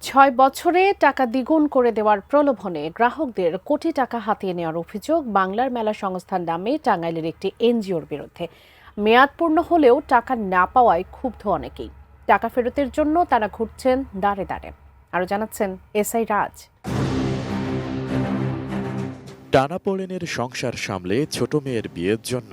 6 বছরে টাকা দ্বিগুণ করে দেওয়ার প্রলোভনে গ্রাহকদের কোটি টাকা হাতিয়ে নেওয়ার অভিযোগ বাংলার মেলা সংস্থার নামে টাঙ্গাইলের একটি এনজিওর বিরুদ্ধে। মেয়াদ পূর্ণ হলেও টাকা না পাওয়ায় ক্ষুব্ধ অনেকেই। টাকা ফেরতের জন্য তারা ঘুরছেন দাঁড়ে দাঁড়ে। আরো জানাচ্ছেন এসআই রাজ। টানাপোড়েনের সংসার সামলে ছোট মেয়ের বিয়ের জন্য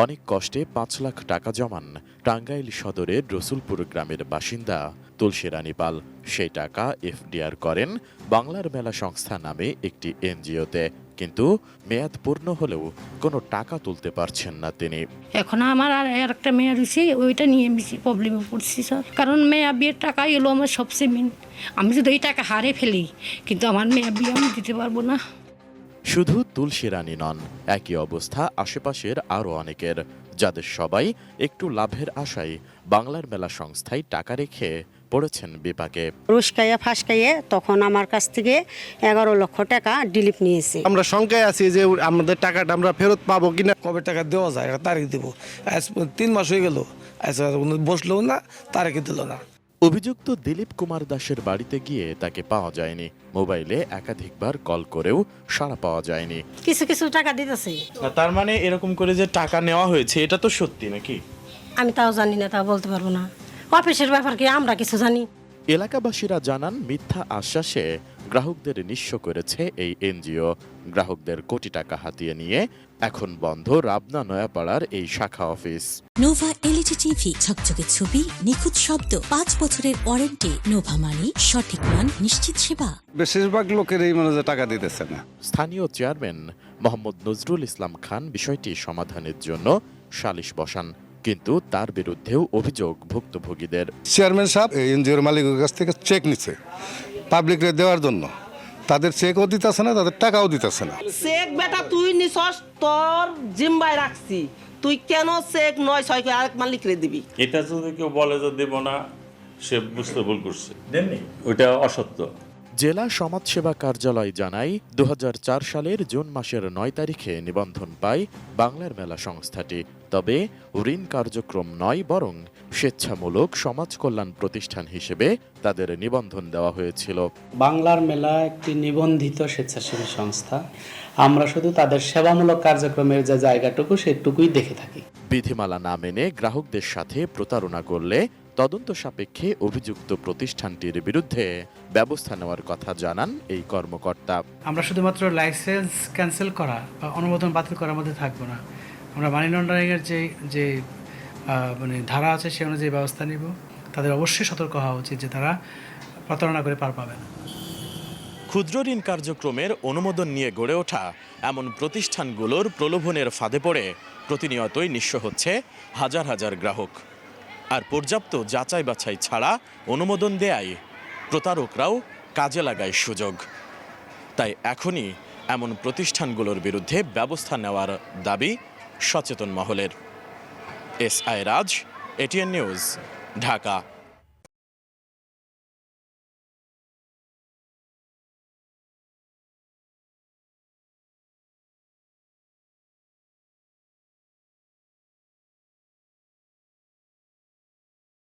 অনেক কষ্টে ৫ লাখ টাকা জমান টাঙ্গাইল সদরের রসুলপুর গ্রামের বাসিন্দা তুলসী রানী পাল। সেই টাকা এফডিআর করেন বাংলার মেলা সংস্থা নামে একটি এনজিওতে, কিন্তু মেয়াদ পূর্ণ হলেও কোনো টাকা তুলতে পারছেন না তিনি। এখন আমার আর একটা মেয়ে রয়েছে, ওইটা নিয়ে বেশি প্রবলেমে পড়ছি স্যার। কারণ মেয়া বিয়ের টাকাই এলো আমার সবচেয়ে মেন। আমি যদি এই টাকা হারে ফেলি, কিন্তু আমার মেয়া বিয়ে আমি দিতে পারবো না। শুধু তুলসী রানী নন, একই অবস্থা আশেপাশের আরও অনেকের, যাদের সবাই একটু লাভের আশায় বাংলার মেলা সংস্থায় টাকা রেখে পড়েছেন বিপাকে। রুশকাইয়া ফাঁসকাইয়ে তখন আমার কাছ থেকে 11 লক্ষ টাকা ডিলিট নিয়েছে। আমরা শঙ্কায় আছি যে আমাদের টাকাটা আমরা ফেরত পাবো কিনা। কবে টাকা দেওয়া যায় তারিখ দেব, আজ 3 মাস হয়ে গেল, আজ বসলো না, তারিখে দিল না। অভিযুক্ত দিলীপ কুমার দাসের বাড়িতে গিয়ে তাকে পাওয়া যায়নি। মোবাইলে একাধিকবার কল করেও সাড়া পাওয়া যায়নি। কিছু কিছু টাকা দিতেছে। তার মানে এরকম করে যে টাকা নেওয়া হয়েছে এটা তো সত্যি নাকি? আমি তাও জানি না, তাও বলতে পারবো না। অফিসের ব্যাপার কি আমরা কিছু জানি? এলাকাবাসীরা জানান, মিথ্যা আশ্বাসে গ্রাহকদের নিঃস্ব করেছে এই এনজিও। গ্রাহকদের কোটি টাকা হাতিয়ে নিয়ে এখন বন্ধ রাবনা নয়াপাড়ার এই শাখা অফিস। নোভা এলইডি টিভি, ঝকঝকে ছবি, নিখুঁত শব্দ, 5 বছরের ওয়ারেন্টি। নোভা মানি, সঠিক মান, নিশ্চিত সেবা। বেশিরভাগ লোকের এই মনে টাকা দিতেছে না। স্থানীয় চেয়ারম্যান মোহাম্মদ নজরুল ইসলাম খান বিষয়টি সমাধানের জন্য সালিশ বসান, কিন্তু তার বিরুদ্ধেও অভিযোগ ভুক্তভোগীদের। চেয়ারম্যান সাহেব এনজিওর মালিকের কাছ থেকে চেক নিচ্ছে পাবলিকরে দেওয়ার জন্য, তাদের চেকও দিতেছে না, তাদের টাকাও দিতেছে না। চেক বেটা তুই নিছস, তোর জিম্বায় রাখছি, তুই কেন চেক 9-6 করে আরেক মালিকরে দিবি? এটা যদি কেউ বলে যে দেব না, সে বুঝতে ভুল করছে, দেননি, ওইটা অসত্য। জেলা সমাজসেবা কার্যালয় জানায়, 2004 সালের জুন মাসের 9 তারিখে নিবন্ধন পায় বাংলার মেলা সংস্থাটি। তবে ঋণ কার্যক্রম নয়, বরং স্বেচ্ছামূলক সমাজ কল্যাণ প্রতিষ্ঠান হিসেবে তাদের নিবন্ধন দেওয়া হয়েছিল। বাংলার মেলা একটি নিবন্ধিত স্বেচ্ছাসেবী সংস্থা। আমরা শুধু তাদের সেবামূলক কার্যক্রমের যে জায়গাটুকু সেটুকুই দেখে থাকি। বিধিমালা না মেনে গ্রাহকদের সাথে প্রতারণা করলে তদন্ত সাপেক্ষে অভিযুক্ত প্রতিষ্ঠানটির বিরুদ্ধে ব্যবস্থা নেওয়ার কথা জানান এই কর্মকর্তা। আমরা শুধুমাত্র লাইসেন্স ক্যান্সেল করা বা অনুমোদন বাতিল করার মধ্যে থাকবো না। আমরা মানি লন্ডারিংয়ের যে ধারা আছে সে অনুযায়ী ব্যবস্থা নিব। তাদের অবশ্যই সতর্ক হওয়া উচিত যে তারা প্রতারণা করে পার পাবে না। ক্ষুদ্র ঋণ কার্যক্রমের অনুমোদন নিয়ে গড়ে ওঠা এমন প্রতিষ্ঠানগুলোর প্রলোভনের ফাঁদে পড়ে প্রতিনিয়তই নিঃস্ব হচ্ছে হাজার হাজার গ্রাহক। আর পর্যাপ্ত যাচাই বাছাই ছাড়া অনুমোদন দেয়ায় প্রতারকরাও কাজে লাগায় সুযোগ। তাই এখনই এমন প্রতিষ্ঠানগুলোর বিরুদ্ধে ব্যবস্থা নেওয়ার দাবি সচেতন মহলের। এসআই রাজ, এটিএন নিউজ, ঢাকা।